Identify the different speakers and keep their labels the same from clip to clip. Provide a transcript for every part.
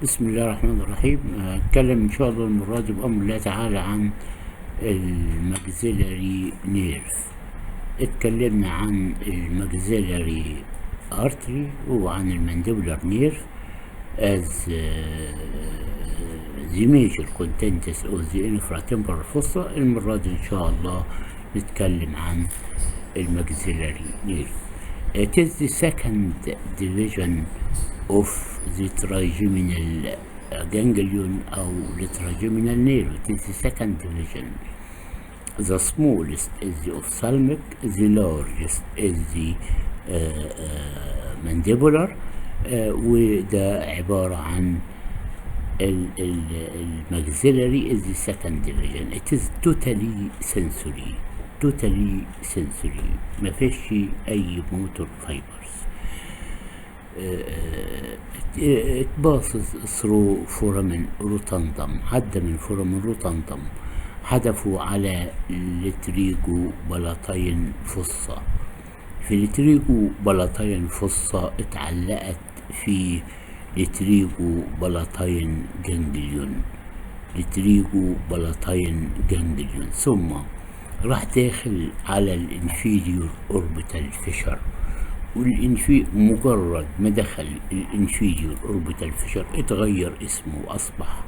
Speaker 1: بسم الله الرحمن الرحيم. هتكلم إن شاء الله المرة دي بأمر الله تعالى عن الماكسيلاري نيرف. اتكلمنا عن الماكسيلاري ارتري وعن المانديبولار نيرف as the major contents of the infratemporal fossa. المرة دي إن شاء الله نتكلم عن الماكسيلاري نيرف. It is the second division of the trigeminal ganglion أو the trigeminal nerve. It is the second division. The smallest is the ophthalmic, the largest is the mandibular. وده عبارة عن الماكسيلاري is the second division. It is totally sensory. ما فيش أي motor fibers. It passes through foramen rotundum. عدى من foramen rotundum. هدفه على التريجو بلاطين فصة. في التريجو بلاطين فصة اتعلقت في التريجو بلاطين جانجليون ثم راح داخل على الانفيريور اوربيتال فيشر. مجرد ما دخل الانفيريور اوربيتال فيشر اتغير اسمه واصبح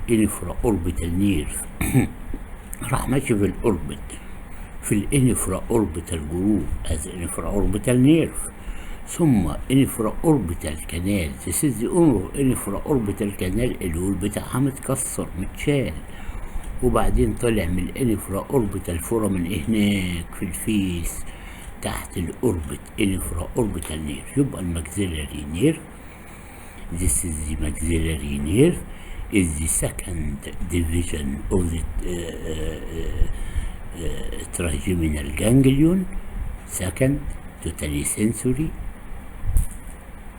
Speaker 1: انفرا اوربيتال نيرف. راح ماشي في الاوربت في الانفرا اوربيتال جروب از انفرا اوربيتال نيرف ثم انفرا اوربيتال كانال. تسيز انفرا اوربيتال كانال الول بتاعها متكسر متشال، وبعدين طلع من الانفرا اوربيتال فورامن هناك في الفيس تحت الاوربت انفرا اوربيتال نيرف. يبقى الماكسيلاري نيرف this is the maxillary nerve is the second division of the trigeminal ganglion. Second, totally sensory.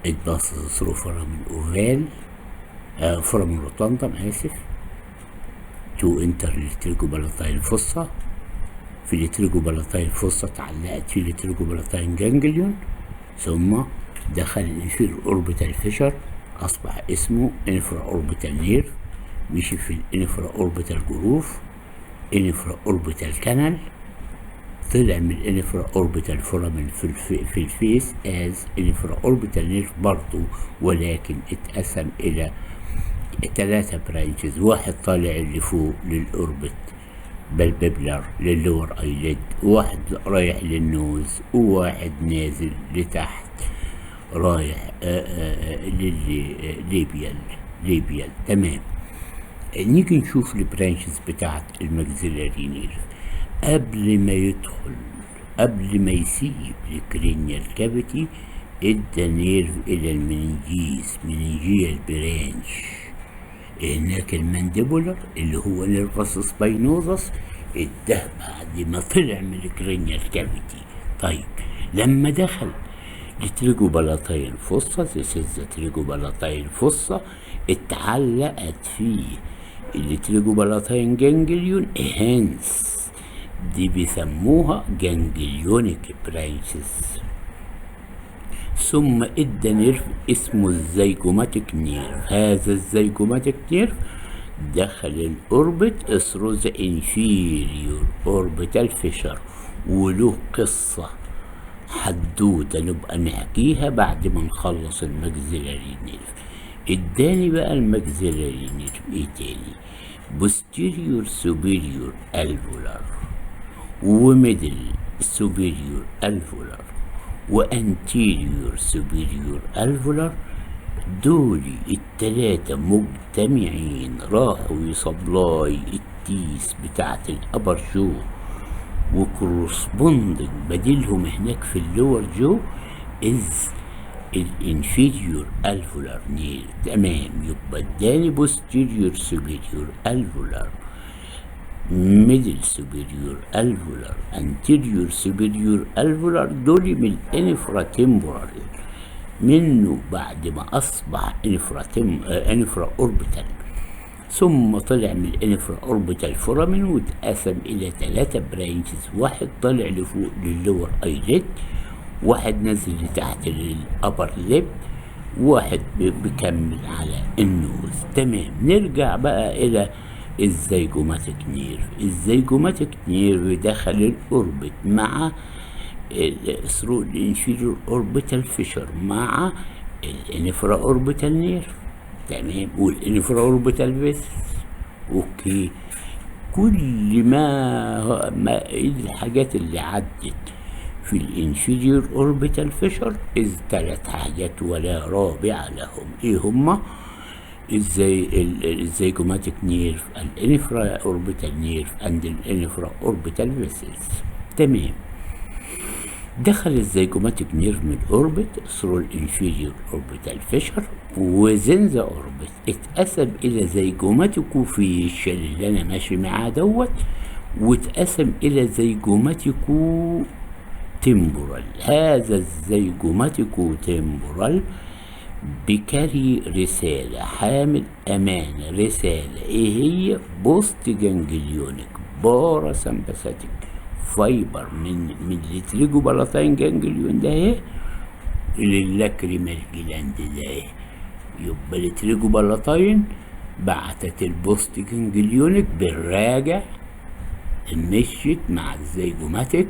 Speaker 1: It passes through foramen oval foramen rotundum to enter التريجوبالاتين fossa. في التريجوبالاتين fossa اتعلقت في التريجوبالاتين ganglion ثم دخل الانفيريور اوربيتال فيشر اصبح اسمه انفرا اوربيتال نيرف. مشي في الانفرا اوربيتال جروف انفرا اوربيتال كانال. طلع من الانفرا اوربيتال فورامن في الفيس از انفرا اوربيتال نيرف برضه، ولكن اتقسم الى 3 برانشز. واحد طالع اللي فوق للاوربت بالبيبلر للور ايليد، واحد رايح للنوز، وواحد نازل لتحت رايح للليبيال. تمام. نيجي نشوف البرانشز بتاعت الماكسيلاري نيرف. قبل ما يسيب الكرينيال كافيتي ادى نيرف الى مننجيال برانش. هناك المانديبولر اللي هو نيرفس سباينوزس اداه بعد ما طلع من الكرينيال كافيتي. طيب لما دخل التريجوبالاتين فصة التريجوبالاتين فصة اتعلقت فيه التريجوبالاتين جانجليون هنس دي بيسموها جانجليونيك برانشز. ثم ادى نيرف اسمه الزيجوماتيك نيرف. هذا الزيجوماتيك نيرف دخل الاوربت ثرو ذا انفيريور اوربيتال فيشر، وله قصة حدوتة نبقى نحكيها بعد ما نخلص الماكسيلاري نيرف. اداني بقى الماكسيلاري نيرف ايه تاني؟ posterior superior alveolar وميدل superior alveolar وانتيريور superior alveolar. دول التلاتة مجتمعين راحوا يصبلاي التيس بتاعت الابر جو، وكورسبوندنج بديلهم هناك في اللور جو از الانفيريور الفولار نير. تمام. يبقى اداني بوستيريور سوبيريور الفولار، ميدل سوبيريور الفولار، انتيريور سوبيريور الفولار. دول من الانفرا تمبورال منه بعد ما اصبح انفرا اوربيتال، ثم طلع من الانفرا اوربيتال فورامين واتقسم الى 3 برانشز. واحد طلع لفوق للور ايليد، واحد نزل لتحت للابر ليب، واحد بيكمل على النوز. تمام. نرجع بقى إلى الزيجوماتيك نيرف. الزيجوماتيك نيرف دخل الأوربت مع ثرو الانفيريور اوربيتال فيشر مع الانفرا اوربيتال نيرف. تمام. والانفرا اوربيتال فيسس. اوكي. كل ما الحاجات اللي عدت في الانفيريور اوربيتال فيشر ثلاث حاجات ولا رابع لهم. ايه هما؟ الزيجوماتيك نيرف، الانفرا اوربيتال نيرف اند الانفرا اوربيتال فيسلز. تمام. دخل الزيجوماتيك نيرف من الاوربت ثرو الانفيريور اوربيتال فيشر وزن ذا اوربت، اتقسم الى زيجوماتيكو فيشل اللي انا ماشي معاه دوت، واتقسم الى زيجوماتيكو تمبورال. هذا الزيجوماتيكو تمبورال بكاري رسالة، حامل أمانة، رسالة إيه هي؟ بوست جانجليونيك باراسمباثيك فايبر من التريجو بلاتين جانجليون ده اهي للاكريمال جلاند ده اهي. يبقى التريجو بلاتين بعتت البوست جانجليونيك بالراجع، مشيت مع الزيجوماتيك،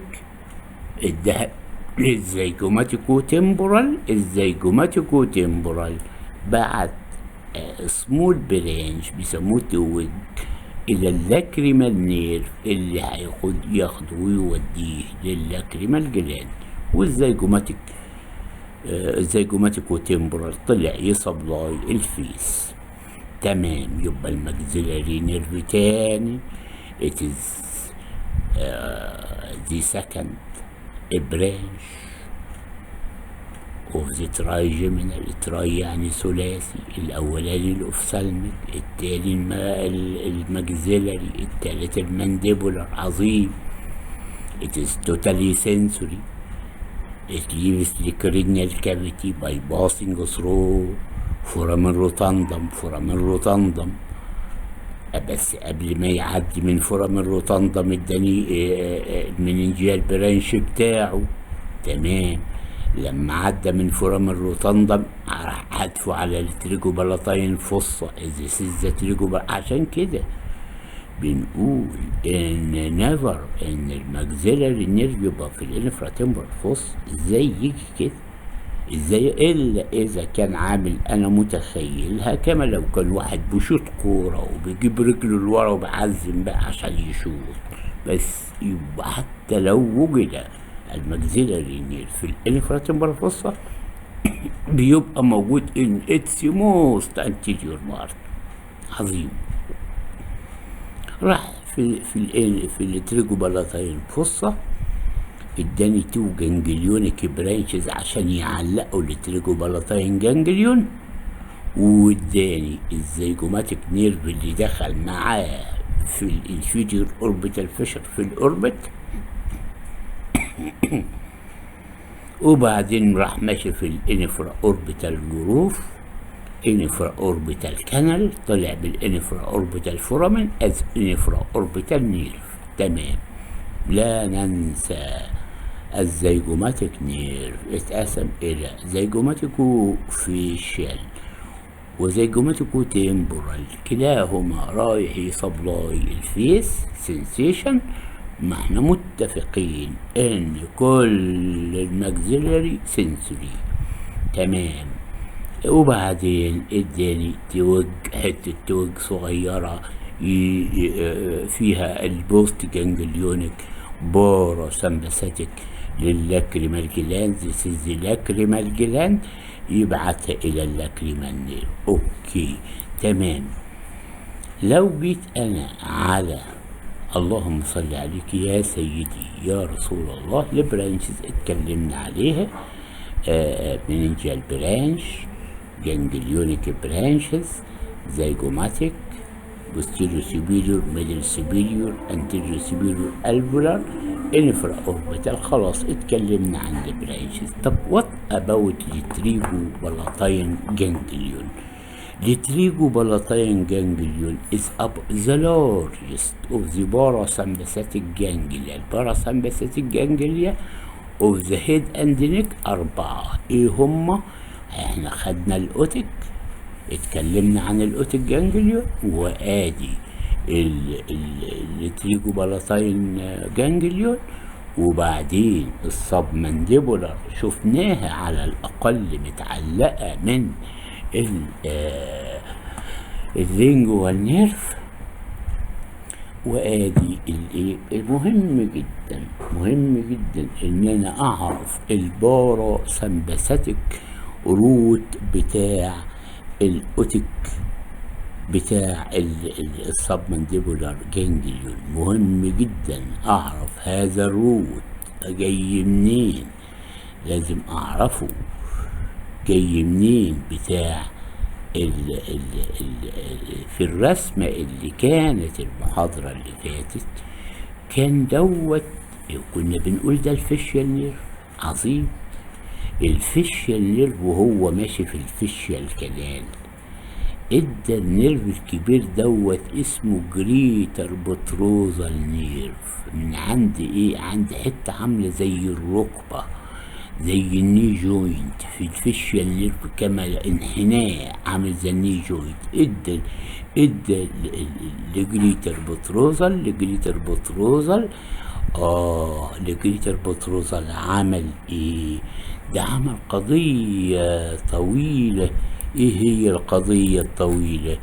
Speaker 1: ادها للزيجوماتيكو تمبورال. الزيجوماتيكو تمبورال بعت سمول برانش بيسموه توج الى اللاكريمال نيرف اللي ياخده ويوديه للاكريمال جلاند. والزيجوماتيك الزيجوماتيكو تمبورال طلع يسبلاي الفيس. تمام. يبقى الماكسيلاري نيرف تاني it is the second branch of the trigeminal. تراي يعني ثلاثي، الاولاني الاوفسالميك، التاني الماكسيلاري، التالت المانديبولار. عظيم. it is totally sensory. it leaves the cranial cavity by passing through foramen rotundum. بس قبل ما يعدي من فورامين روتندم اداني المننجيال برانش بتاعه. تمام. لما عدى من فورامين روتندم راح هدفه على التريجو بلاتين فصة. عشان كده بنقول ان نيفر ان الماكسيلاري نيرف يبقى في الانفراتمبرال فص. ازاي يجي كده؟ ازاي؟ الا اذا كان عامل انا متخيلها كما لو كان واحد بيشوط كوره وبيجيب رجله لورا وبيعزم بقى عشان يشوط. بس يبقى حتى لو وجد الماكسيلاري نيرف في الانفراتمبرال فوسا بيبقى موجود ان اتس موست انتيريور بارت. عظيم. راح في التريجو بلاتين فوسا اداني تو جانجليونيك برانشز عشان يعلقوا التريجو بلاتين جانجليون، واداني الزيجوماتيك نيرف اللي دخل معاه في الانفيريور اوربيتال فيشر في الاوربت وبعدين راح ماشي في الانفرا اوربيتال جروف، انفرا اوربيتال كانال، طلع بالانفرا اوربيتال فورامين از انفرا اوربيتال نيرف. تمام. لا ننسى الزيجوماتيك نيرف اتقسم الى زيجوماتيكو فيشيال وزيجوماتيكو تيمبورال، كلاهما رايح يسبلاي الفيس سنسيشن. ما احنا متفقين ان كل الماكسيلاري سنسوري. تمام. وبعدين اداني توج، حته توج صغيره فيها البوست جانجليونيك باراسمباثيك للاكريمال جلاند. ذيس لاكريمال جلاند يبعتها الى اللاكريمال نيرف. اوكي. تمام. لو جيت انا على اللهم صل عليك يا سيدي يا رسول الله البرانشز اتكلمنا عليها، مننجيال برانش، جانجليونيك برانشز، زيجوماتيك، posterior superior، middle superior، anterior superior alveolar، infra orbital. خلاص اتكلمنا عن البرانشز. طب what about التريجو بلاتين جانجليون؟ التريجو بلاتين جانجليون is up the largest of the parasympathetic ganglia. الباراسمباثيك جانجليا of the head and neck 4. ايه هما؟ احنا خدنا الاوتيك، اتكلمنا عن الاوتيك جانجليون، وادي التريجو بالاتاين جانجليون، وبعدين السب مانديبولار شفناها على الاقل متعلقه من اللينجوال نيرف. وادي الايه المهم جدا، مهم جدا ان انا اعرف البارا سمباثيك روت بتاع الاوتيك بتاع السبمنديبولار جانجليون. مهم جدا اعرف هذا الروت جاي منين، لازم اعرفه جاي منين بتاع في الرسمة اللي كانت المحاضرة اللي فاتت كان دوت، كنا بنقول ده الفيشيال نيرف. عظيم. الفيشيال نيرف وهو ماشي في الفيشيال كانال ادى النيرف الكبير دوت اسمه جريتر بتروزال نيرف، من عند ايه؟ عند حته عامله زي الركبه، زي الني جوينت في الفيشيال نيرف، كما انحناء عامل زي الني جوينت. ادى لجريتر بتروزال لجريتر بتروزال عمل ايه؟ ده عمل قضية طويلة. ايه هي القضية الطويلة؟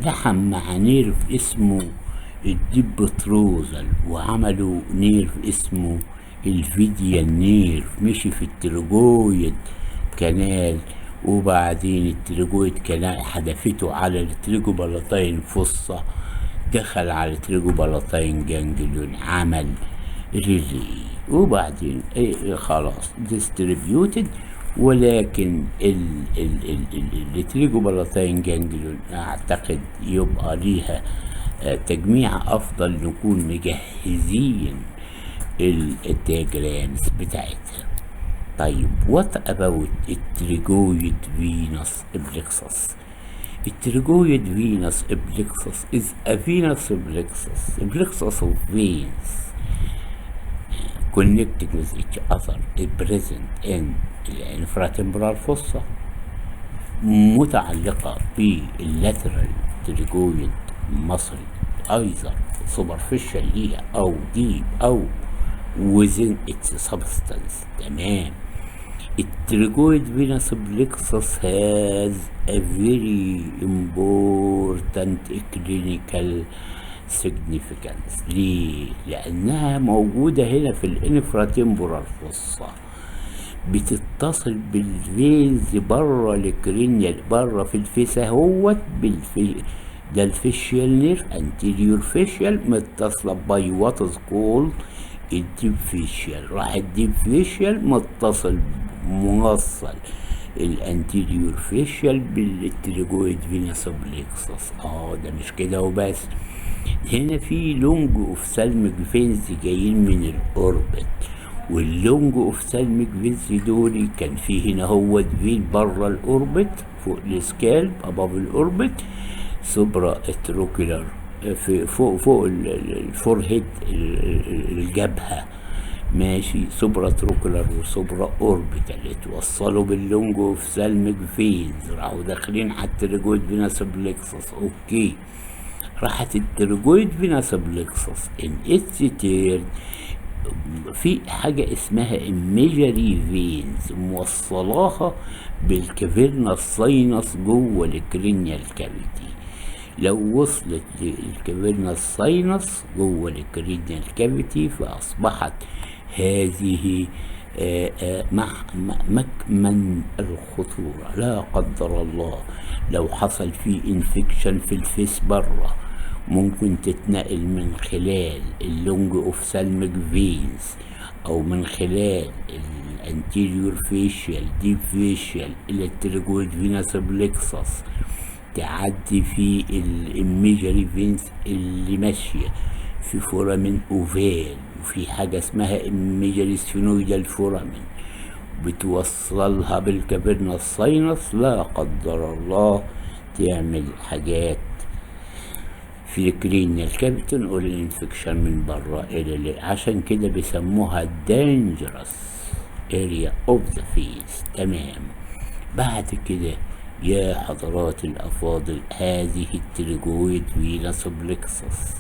Speaker 1: لحم مع نيرف اسمه الديب بتروزال، وعملوا نيرف اسمه الفيديال نيرف، مشي في التريجويد كانال، وبعدين التريجويد كانال حدفته على التريجو بالاتاين فصة، دخل على التريجو بالاتاين جانجليون، عمل ريلي، وبعدين خلاص ديستريبيوتد. ولكن التريجو بالاتاين جانجليون اعتقد يبقى ليها تجميع افضل، نكون مجهزين الدياجرامز بتاعتها. طيب وات اباوت التريجويد فينوس ابلكسس؟ التريجويد فينوس ابلكسس is a venous plexus of veins connecting with each other is present in الانفراتمبرال fossa، متعلقة باللاترال تريجويد مصل، ايضا superficial ليها او deep او within its substance. تمام. التريجويد فينوس plexus has a very important clinical significance. ليه؟ لأنها موجودة هنا في الانفراتمبورال فوسا، بتتصل بالفينز بره الكرينيال، بره في الفيسا هوت ده الفيشيال نيرف انتيريور فيشيال، متصلة باي وات از كولد الديب فيشيال. راح الديب فيشيال متصل موصل الانتيريور فيشيال بالتريجويد فينوس بلكسس. ده مش كده وبس، هنا في لونج اوف سالميك فينز جايين من الاوربت، واللونج اوف سالميك فينز دول كان في هنا هو فين بره الاوربت فوق السكالب اباف الاوربت، سوبرا اتروكولار في فوق الفورهيد الجبهه، ماشي، سوبرا تروكولار وسوبرا اوربيتال، اتوصلوا باللونج اوف سالميك فينز، راحوا داخلين على التريجويد فينوس بلكسس. اوكي، راحت التريجويد فينوس بلكسس ان اتس تيرن في حاجة اسمها الميجري فينز موصلاها بالكافيرنا الساينس جوه الكرينيال كافيتي. لو وصلت للكافيرنا الساينس جوه الكرينيال كافيتي فأصبحت هذه مكمن الخطورة. لا قدر الله لو حصل فيه انفكشن في الفيس بره، ممكن تتنقل من خلال اللونج اوف سالميك فينز او من خلال الانتيريور فيشيال ديب فيشيال الى التريجويد فينوس بلكسس، تعدي في الميجري فينز اللي ماشيه في فورامين اوفال، وفي حاجه اسمها الميجري سفينويدال فورامين بتوصلها بالكافيرنا الساينس. لا قدر الله تعمل حاجات في الكرينيال كافيتي، تنقل الانفكشن من بره الى عشان كده بيسموها dangerous area of the face. تمام. بعد كده يا حضرات الأفاضل، هذه التريجويد فينس بلكسس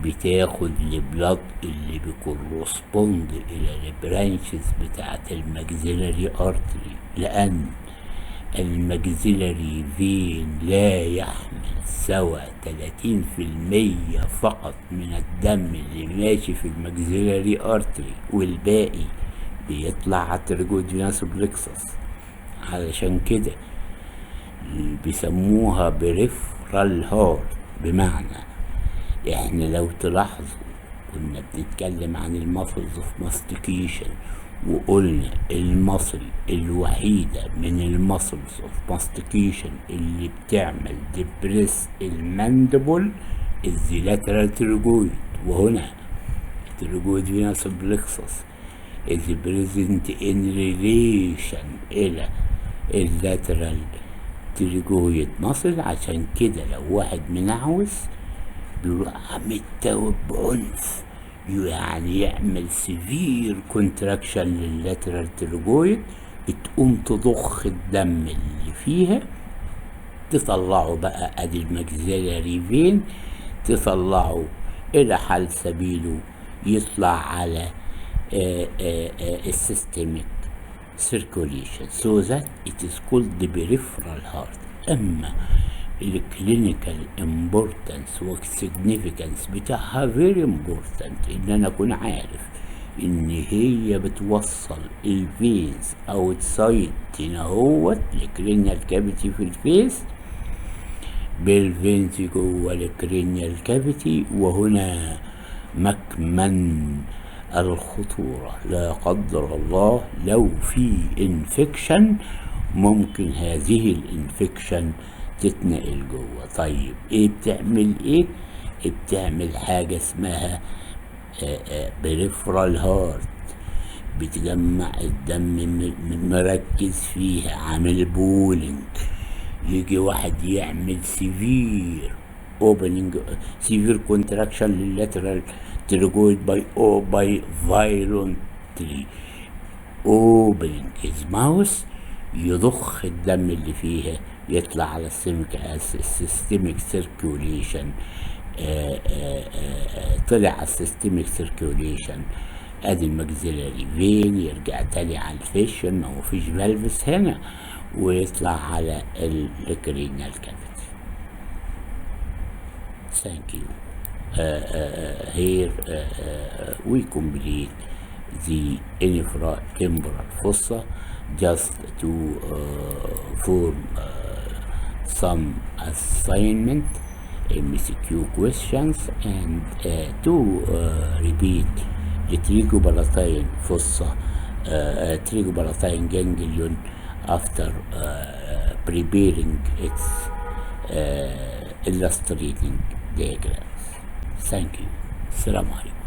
Speaker 1: بتاخد البلاد اللي بيكورسبوند إلى البرانشز بتاعت الماكسيلاري ارتري، لأن الماكسيلاري فين لا يحمل سوى 30% فقط من الدم اللي ماشي في الماكسيلاري ارتري، والباقي بيطلع على التريجويد فينس بلكسس. علشان كده بيسموها بريفرال هارت. بمعنى احنا لو تلاحظوا كنا بنتكلم عن الماسلز اوف ماستيكيشن، وقلنا المصل الوحيدة من الماسلز اوف ماستيكيشن اللي بتعمل ديبريس الماندبل الزيلاترال تريجويد. وهنا التريجويد فينس بلكسس is present in relation إلى اللاترال تريجويد ماسل. عشان كده لو واحد منعوس بيروح عامل تاوب بعنف، يعني يعمل سيفير كونتراكشن لللاترال تريجويد، بتقوم تضخ الدم اللي فيها تطلعه بقى ادي الماكسيلاري فين، تطلعه الى حال سبيله يطلع على السيستميك circulation so that it is called the peripheral heart. اما الكلينيكال امبورتانس والسيجنيفيكانس بتاعها فيري امبورتانت، ان انا اكون عارف ان هي بتوصل الفينز اوتسايد هنا هوت الكرينيال كافيتي في الفيس بالفينز جوه الكرينيال كافيتي. وهنا مكمن الخطورة، لا قدر الله لو في انفكشن ممكن هذه الانفكشن تتنقل جوه. طيب ايه بتعمل؟ ايه بتعمل؟ حاجة اسمها بريفرال هارت، بتجمع الدم مركز فيها، عامل بولينج. يجي واحد يعمل سيفير اوبننج، سيفير كونتراكشن لللاترال تريجويد باي فايولنتلي اوبننج هيز ماوس، يضخ الدم اللي فيها يطلع على السيستميك سيركيوليشن. طلع على السيستميك سيركيوليشن ادي الماكسيلاري فين، يرجع تاني على الفيشن، ما هو فيش فالفس هنا، ويطلع على الكرينيال كافيتي. Thank you. Here we complete the infratemporal fossa just to form some assignment, MCQ questions, and to repeat the trigopalatine fossa, trigopalatine ganglion after preparing its illustrating diagrams. Thank you. السلام عليكم.